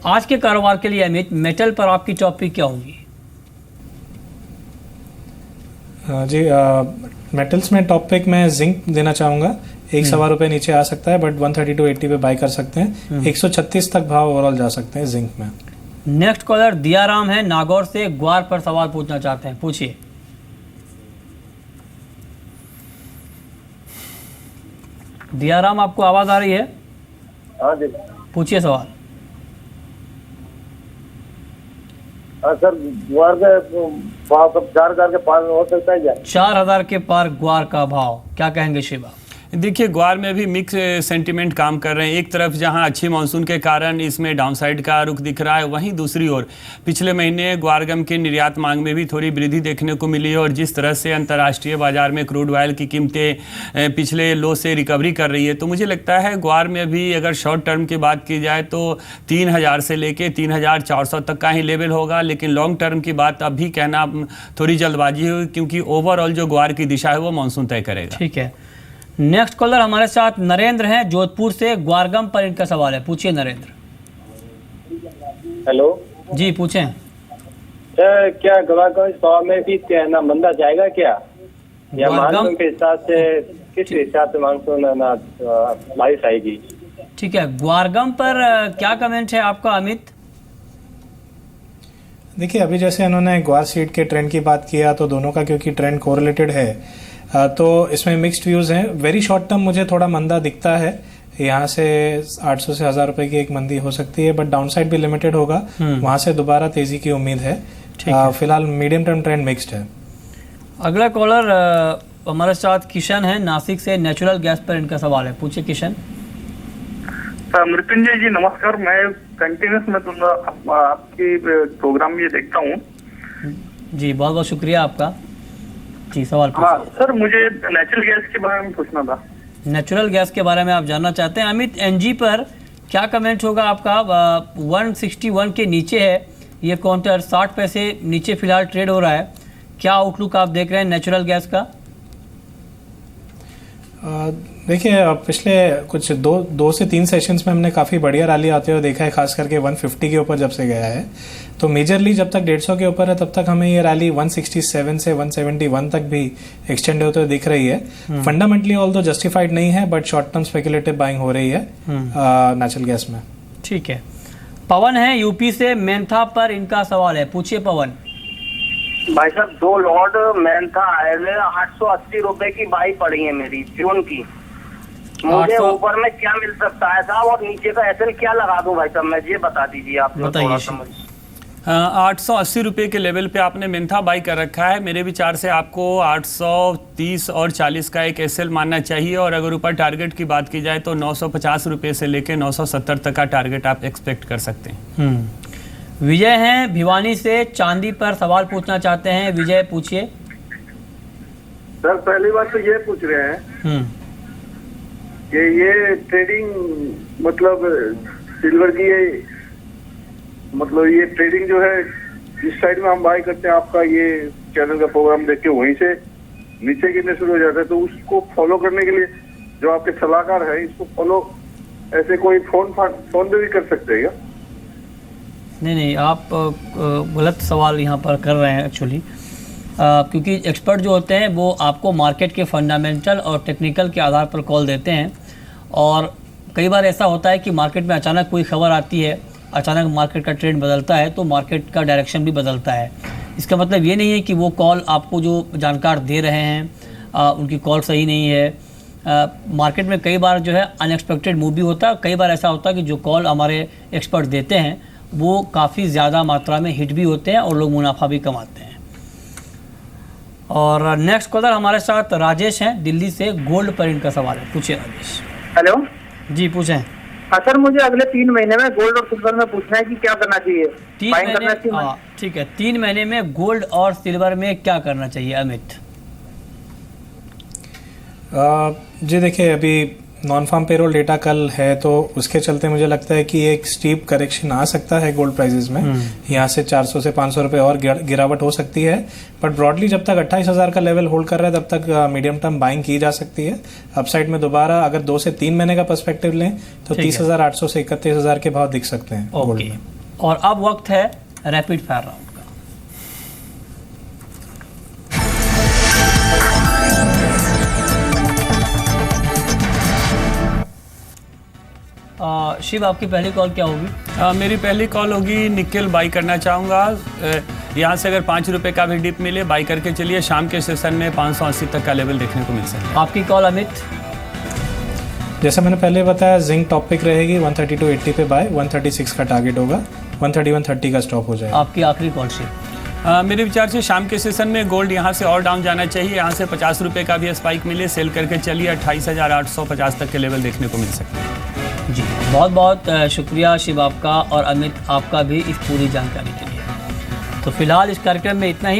आज के कारोबार के लिए अमित, मेटल पर आपकी टॉपिक क्या होगी? जी, मेटल्स में टॉपिक मैं जिंक देना चाहूँगा। एक सवा रुपये नीचे आ सकता है, बट 132.80 पे बाय कर सकते हैं। 136 तक भाव ओवरऑल जा सकते हैं जिंक में। नेक्स्ट कॉलर दियाराम है नागौर से, ग्वार पर सवाल पूछना चाहते हैं, पूछिए। दियाराम, आपको आवाज आ रही है? हाँ जी। पूछिए सवाल। हाँ सर, ग्वार का भाव कब 4,000 के पार हो सकता है क्या? 4,000 के पार ग्वार का भाव, क्या कहेंगे शिवा? देखिए, ग्वार में भी मिक्स सेंटीमेंट काम कर रहे हैं। एक तरफ जहां अच्छी मानसून के कारण इसमें डाउनसाइड का रुख दिख रहा है, वहीं दूसरी ओर पिछले महीने ग्वारगम के निर्यात मांग में भी थोड़ी वृद्धि देखने को मिली है। और जिस तरह से अंतर्राष्ट्रीय बाजार में क्रूड ऑयल की कीमतें पिछले लो से रिकवरी कर रही है, तो मुझे लगता है ग्वार में भी अगर शॉर्ट टर्म की बात की जाए तो 3,000 से लेके 3,400 तक का ही लेवल होगा। लेकिन लॉन्ग टर्म की बात अभी कहना थोड़ी जल्दबाजी होगी, क्योंकि ओवरऑल जो ग्वार की दिशा है वो मानसून तय करेगा। ठीक है। नेक्स्ट कॉलर हमारे साथ नरेंद्र हैं जोधपुर से, ग्वारगम पर इनका सवाल है, पूछिए नरेंद्र। हेलो जी, पूछें। क्या ग्वारगम भाव में भी क्या है ना मंदा जाएगा क्या, या मानसून के हिसाब से किस हिसाब से मानसून ना बारिश आएगी? ठीक है, ग्वारगम पर क्या कमेंट है आपका अमित? देखिए, अभी जैसे इन्होंने ग्वार सीड के ट्रेंड की बात किया, तो दोनों का क्योंकि ट्रेंड कोरिलेटेड है, तो इसमें मिक्स्ड व्यूज़ हैं। वेरी शॉर्ट टर्म मुझे थोड़ा मंदा दिखता है। यहाँ से 800 से 1,000 रुपए की एक मंदी हो सकती है, बट डाउनसाइड भी लिमिटेड होगा। वहाँ से दोबारा तेजी की उम्मीद है। फिलहाल मीडियम टर्म ट्रेंड मिक्स्ड है। अगला कॉलर हमारे साथ किशन है नासिक से, नेचुरल गैस पर इनका सवाल है, पूछिए किशन। मृत्युंजय जी नमस्कार। मैं कंटिन्यूस में आपकी प्रोग्राम ये देखता हूँ जी, बहुत बहुत शुक्रिया आपका। जी, सवाल पूछिए। हाँ सर, मुझे नेचुरल गैस के बारे में पूछना था। नेचुरल गैस के बारे में आप जानना चाहते हैं। अमित, एनजी पर क्या कमेंट होगा आपका? 161 के नीचे है ये काउंटर, 60 पैसे नीचे फिलहाल ट्रेड हो रहा है। क्या आउटलुक आप देख रहे हैं नेचुरल गैस का? देखिए, पिछले कुछ दो से तीन सेशंस में हमने काफ़ी बढ़िया रैली आते हुए देखा है, खास करके 150 के ऊपर जब से गया है। तो मेजरली जब तक 150 के ऊपर है, तब तक हमें ये रैली 167 से 171 तक भी एक्सटेंड होते हुए दिख रही है। फंडामेंटली ऑल तो जस्टिफाइड नहीं है, but short term speculative buying हो रही है नेचुरल गैस में। ठीक है। पवन है यूपी से, मेंथा पर इनका सवाल है, पूछिए पवन। भाई साहब, 2 लॉट मेंथा आए हुए 880 रुपए की बाई पड़ी है मेरी जून की। मुझे ऊपर में क्या मिल सकता है साहब, और नीचे का एसएल क्या लगा दूं भाई साहब, मैं ये बता दीजिए आप। बताइए। 880 रुपये के लेवल पे आपने मेंथा बाई कर रखा है। मेरे विचार से आपको 830 और 40 का एक एसएल मानना चाहिए। और अगर ऊपर टारगेट की बात की जाए तो 950 रुपये से लेकर 970 तक का टारगेट आप एक्सपेक्ट कर सकते हैं। विजय हैं भिवानी से, चांदी पर सवाल पूछना चाहते हैं। विजय, पूछिए। सर, पहली बात तो ये पूछ रहे हैं कि ये ट्रेडिंग मतलब सिल्वर की ये ट्रेडिंग जो है जिस साइड में हम बाय करते हैं, आपका ये चैनल का प्रोग्राम देख के वहीं से नीचे गिरने शुरू हो जाता है, तो उसको फॉलो करने के लिए जो आपके सलाहकार है, इसको फॉलो ऐसे कोई फोन पे भी कर सकते हैं क्या? नहीं, आप गलत सवाल यहाँ पर कर रहे हैं एक्चुअली, क्योंकि एक्सपर्ट जो होते हैं वो आपको मार्केट के फंडामेंटल और टेक्निकल के आधार पर कॉल देते हैं। और कई बार ऐसा होता है कि मार्केट में अचानक कोई खबर आती है, अचानक मार्केट का ट्रेंड बदलता है, तो मार्केट का डायरेक्शन भी बदलता है। इसका मतलब ये नहीं है कि वो कॉल आपको जो जानकार दे रहे हैं उनकी कॉल सही नहीं है। मार्केट में कई बार जो है अनएक्सपेक्टेड मूव भी होता है। कई बार ऐसा होता है कि जो कॉल हमारे एक्सपर्ट देते हैं वो काफ़ी ज़्यादा मात्रा में हिट भी होते हैं और लोग मुनाफा भी कमाते हैं। और नेक्स्ट कॉलर हमारे साथ राजेश हैं दिल्ली से, गोल्ड पर इनका सवाल है, पूछिए राजेश। हेलो जी, पूछें। हाँ सर, मुझे अगले 3 महीने में गोल्ड और सिल्वर में पूछना है कि क्या करना चाहिए। 3 महीने, ठीक है, 3 महीने में गोल्ड और सिल्वर में क्या करना चाहिए अमित? जी देखिए, अभी नॉन फार्म पेरोल डेटा कल है, तो उसके चलते मुझे लगता है कि एक स्टीप करेक्शन आ सकता है गोल्ड प्राइसेस में। यहाँ से 400 से 500 रुपए और गिरावट हो सकती है, बट ब्रॉडली जब तक 28,000 का लेवल होल्ड कर रहा है तब तक मीडियम टर्म बाइंग की जा सकती है। अपसाइड में दोबारा अगर 2 से 3 महीने का पर्सपेक्टिव लें तो 30,800 से 31,000 के भाव दिख सकते हैं गोल्ड ओके, में। और अब वक्त है रैपिड फायर राउंड का। शिव, आपकी पहली कॉल क्या होगी? मेरी पहली कॉल होगी निकेल बाई करना चाहूँगा। यहाँ से अगर 5 रुपए का भी डिप मिले बाई करके चलिए, शाम के सेशन में 580 तक का लेवल देखने को मिल सकता है। आपकी कॉल अमित? जैसा मैंने पहले बताया, जिंक टॉपिक रहेगी 132.80 पे बाय, 136 का टारगेट होगा, 131.30 का स्टॉप हो जाएगा। आपकी आखिरी कॉल शिव? मेरे विचार से शाम के सेशन में गोल्ड यहाँ से और डाउन जाना चाहिए। यहाँ से 50 रुपए का भी स्पाइक मिले, सेल करके चलिए, 28,850 तक के लेवल देखने को मिल सकते हैं। जी, बहुत बहुत शुक्रिया शिव आपका, और अमित आपका भी इस पूरी जानकारी के लिए। तो फिलहाल इस कार्यक्रम में इतना ही।